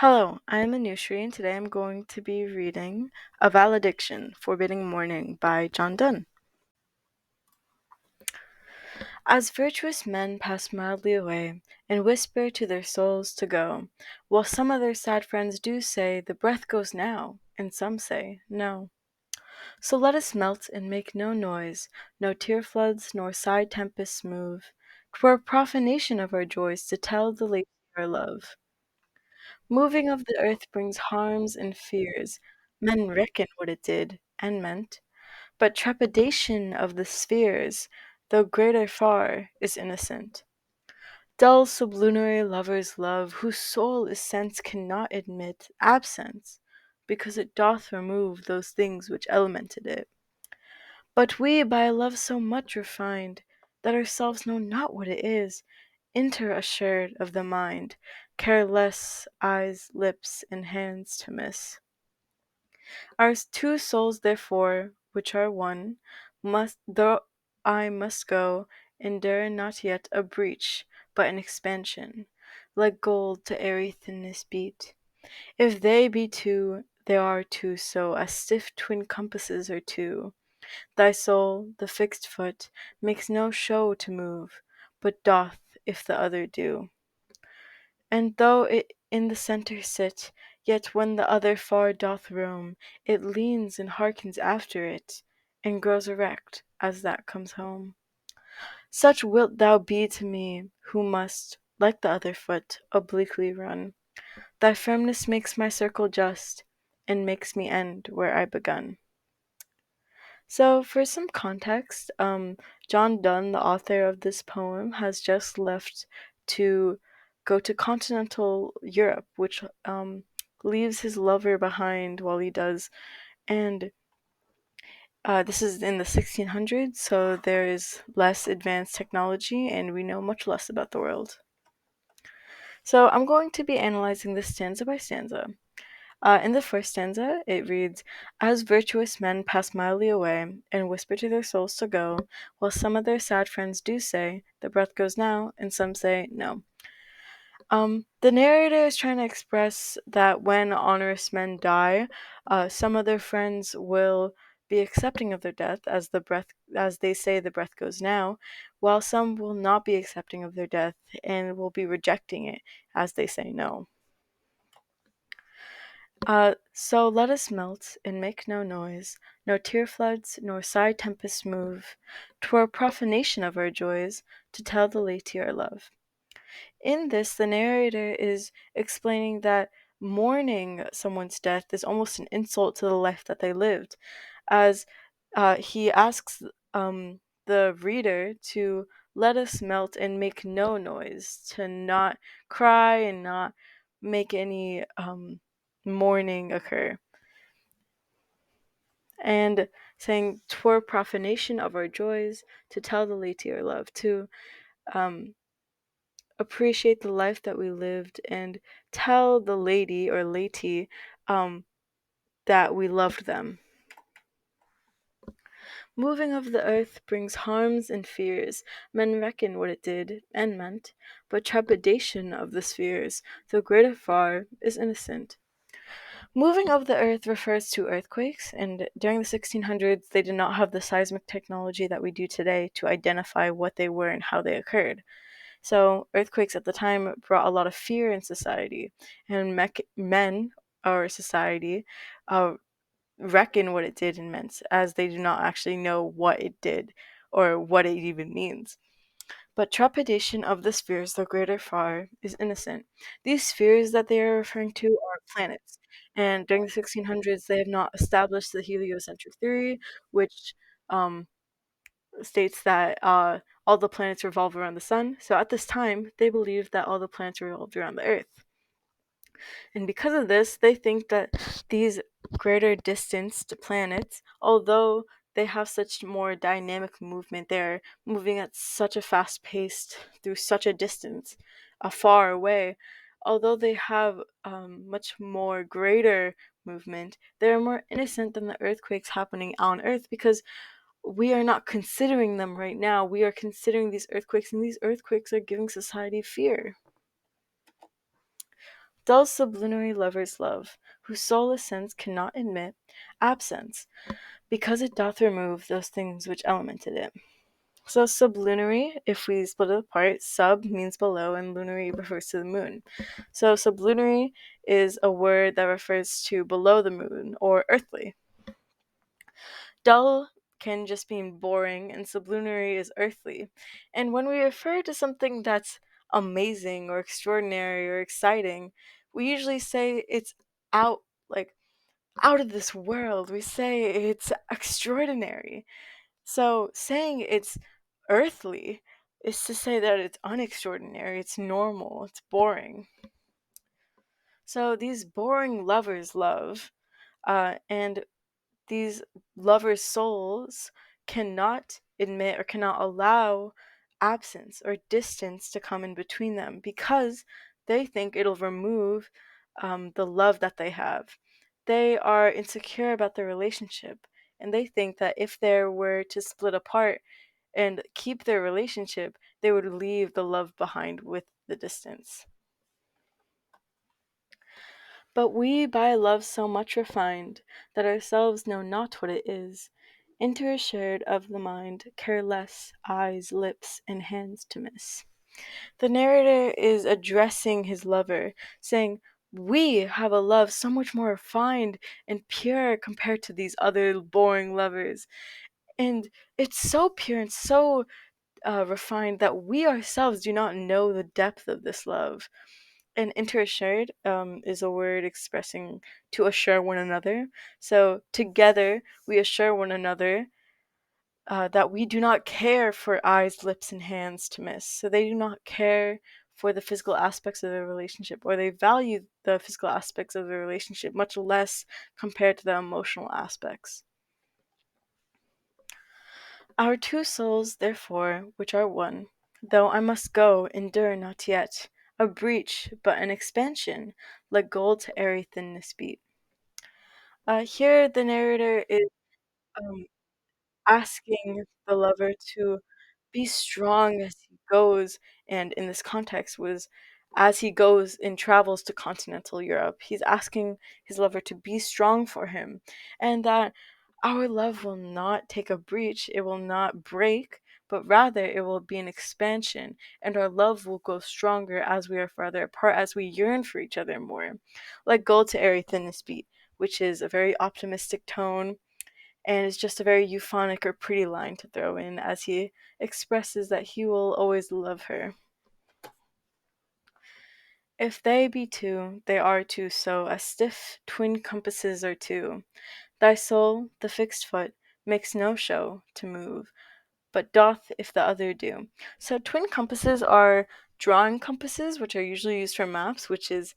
Hello, I am Anushri, and today I'm going to be reading A Valediction, Forbidding Mourning by John Donne. As virtuous men pass mildly away, and whisper to their souls to go, while some of their sad friends do say, the breath goes now, and some say, no. So let us melt and make no noise, no tear floods nor sigh tempests move. 'Twere profanation of our joys to tell the lady our love. Moving of the earth brings harms and fears. Men reckon what it did and meant, but trepidation of the spheres, though greater far, is innocent. Dull sublunary lovers love, whose soul is sense cannot admit absence, because it doth remove those things which elemented it. But we by a love so much refined, that ourselves know not what it is, enter assured of the mind, care less eyes, lips, and hands to miss. Our two souls therefore, which are one, must though I must go, endure not yet a breach, but an expansion, like gold to airy thinness beat. If they be two, they are two so, as stiff twin compasses are two. Thy soul, the fixed foot, makes no show to move, but doth, if the other do. And though it in the centre sit, yet when the other far doth roam, it leans and hearkens after it, and grows erect as that comes home. Such wilt thou be to me, who must, like the other foot, obliquely run. Thy firmness makes my circle just, and makes me end where I begun. So, for some context, John Donne, the author of this poem, has just left to go to continental Europe, which leaves his lover behind while he does. And this is in the 1600s, so there is less advanced technology, and we know much less about the world. So, I'm going to be analyzing this stanza by stanza. In the first stanza, it reads, as virtuous men pass mildly away, and whisper to their souls to go, while some of their sad friends do say, the breath goes now, and some say, no. The narrator is trying to express that when honorous men die, some of their friends will be accepting of their death as they say the breath goes now, while some will not be accepting of their death and will be rejecting it as they say no. So let us melt and make no noise, no tear floods nor sigh tempests move. 'Twere profanation of our joys to tell the lady our love. In this, the narrator is explaining that mourning someone's death is almost an insult to the life that they lived, as he asks the reader to let us melt and make no noise, to not cry and not make any mourning occur. And saying, 'twere profanation of our joys to tell the lady our love, to um, appreciate the life that we lived and tell the lady or lady that we loved them. Moving of the earth brings harms and fears. Men reckon what it did and meant, but trepidation of the spheres, though greater far, is innocent. Moving of the earth refers to earthquakes, and during the 1600s, they did not have the seismic technology that we do today to identify what they were and how they occurred. So, earthquakes at the time brought a lot of fear in society, and men or society uh, reckon what it did and meant, as they do not actually know what it did or what it even means. But trepidation of the spheres, though greater far, is innocent. These spheres that they are referring to are planets, and during the 1600s, they have not established the heliocentric theory, which um, states that all the planets revolve around the sun. So at this time, they believed that all the planets revolved around the Earth. And because of this, they think that these greater distanced planets, although they have such more dynamic movement, they're moving at such a fast pace through such a distance, far away. Although they have much more greater movement, they're more innocent than the earthquakes happening on Earth because we are not considering them right now. We are considering these earthquakes, and these earthquakes are giving society fear. Dull sublunary lovers love, whose soulless sense cannot admit absence, because it doth remove those things which elemented it. So sublunary, if we split it apart, sub means below and lunary refers to the moon. So sublunary is a word that refers to below the moon or earthly. Dull can just mean boring, and sublunary is earthly. And when we refer to something that's amazing or extraordinary or exciting, we usually say it's out, like out of this world. We say it's extraordinary. So saying it's earthly is to say that it's unextraordinary, it's normal, it's boring. So these boring lovers love, and these lovers' souls cannot admit or cannot allow absence or distance to come in between them because they think it'll remove the love that they have. They are insecure about their relationship, and they think that if they were to split apart and keep their relationship, they would leave the love behind with the distance. But we by love so much refined, that ourselves know not what it is, intereshared of the mind, care less eyes, lips, and hands to miss. The narrator is addressing his lover, saying, we have a love so much more refined and pure compared to these other boring lovers. And it's so pure and so refined that we ourselves do not know the depth of this love. And interassured is a word expressing to assure one another. So together we assure one another that we do not care for eyes, lips, and hands to miss. So they do not care for the physical aspects of their relationship, or they value the physical aspects of their relationship much less compared to the emotional aspects. Our two souls, therefore, which are one, though I must go, endure not yet a breach, but an expansion, let gold to airy thinness beat. Here, the narrator is um, asking the lover to be strong as he goes, and in this context was as he goes and travels to continental Europe. He's asking his lover to be strong for him, and that our love will not take a breach, it will not break, but rather it will be an expansion, and our love will go stronger as we are farther apart, as we yearn for each other more. Like gold to airy thinness beat, which is a very optimistic tone and it's just a very euphonic or pretty line to throw in as he expresses that he will always love her. If they be two, they are two so, as stiff twin compasses are two. Thy soul, the fixed foot, makes no show to move, but doth if the other do. So twin compasses are drawing compasses, which are usually used for maps, which is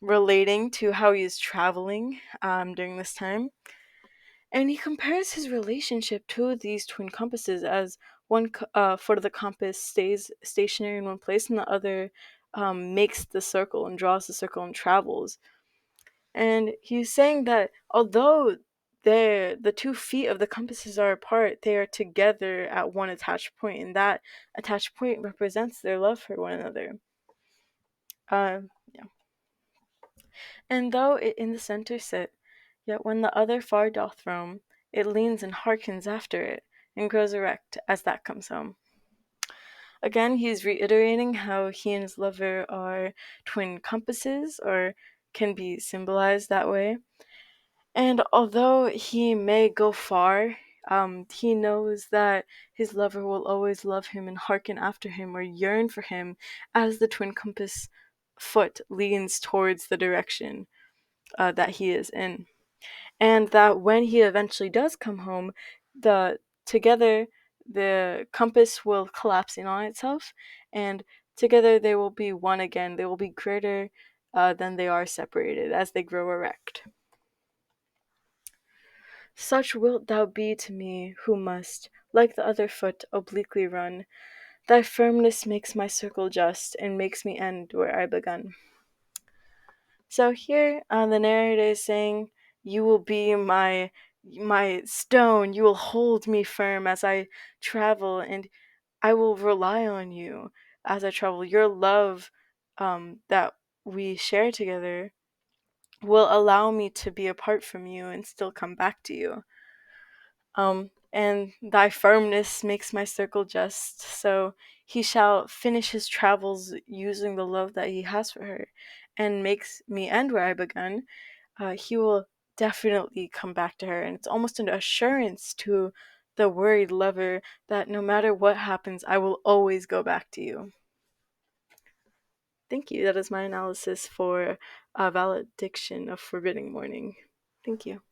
relating to how he is traveling during this time. And he compares his relationship to these twin compasses as one foot of the compass stays stationary in one place and the other makes the circle and draws the circle and travels. And he's saying that although the 2 feet of the compasses are apart, they are together at one attached point, and that attached point represents their love for one another. Yeah. And though it in the centre sit, yet when the other far doth roam, it leans and hearkens after it, and grows erect as that comes home. Again, he's reiterating how he and his lover are twin compasses, or can be symbolized that way. And although he may go far, he knows that his lover will always love him and hearken after him or yearn for him as the twin compass foot leans towards the direction that he is in. And that when he eventually does come home, the together the compass will collapse in on itself, and together they will be one again. They will be greater than they are separated as they grow erect. Such wilt thou be to me, who must, like the other foot, obliquely run. Thy firmness makes my circle just, and makes me end where I begun. So here, the narrator is saying, "You will be my stone. You will hold me firm as I travel, and I will rely on you as I travel. Your love, that we share together will allow me to be apart from you and still come back to you. And thy firmness makes my circle just. So he shall finish his travels using the love that he has for her and makes me end where I begun. He will definitely come back to her. And it's almost an assurance to the worried lover that no matter what happens, I will always go back to you. Thank you. That is my analysis for Valediction of Forbidding Mourning. Thank you.